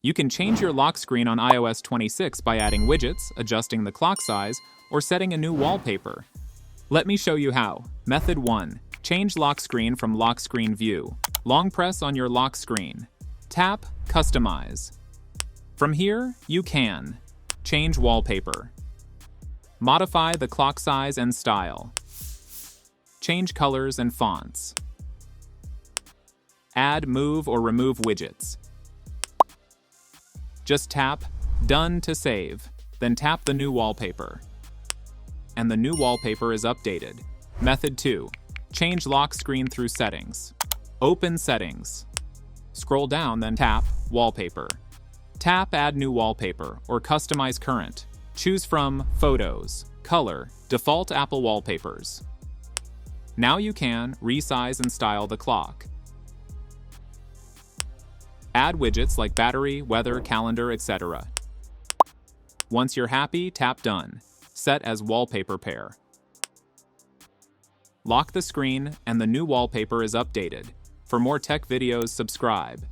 You can change your lock screen on iOS 26 by adding widgets, adjusting the clock size, or setting a new wallpaper. Let me show you how. Method 1. Change lock screen from lock screen view. Long press on your lock screen. Tap Customize. From here, you can change wallpaper, modify the clock size and style, change colors and fonts, add, move, or remove widgets. Just tap Done to save, then tap the new wallpaper. And the new wallpaper is updated. Method 2. Change lock screen through Settings. Open Settings. Scroll down, then tap Wallpaper. Tap Add New Wallpaper or Customize Current. Choose from Photos, Color, Default Apple Wallpapers. Now you can resize and style the clock. Add widgets like battery, weather, calendar, etc. Once you're happy, tap Done. Set as Wallpaper Pair. Lock the screen and the new wallpaper is updated. For more tech videos, subscribe.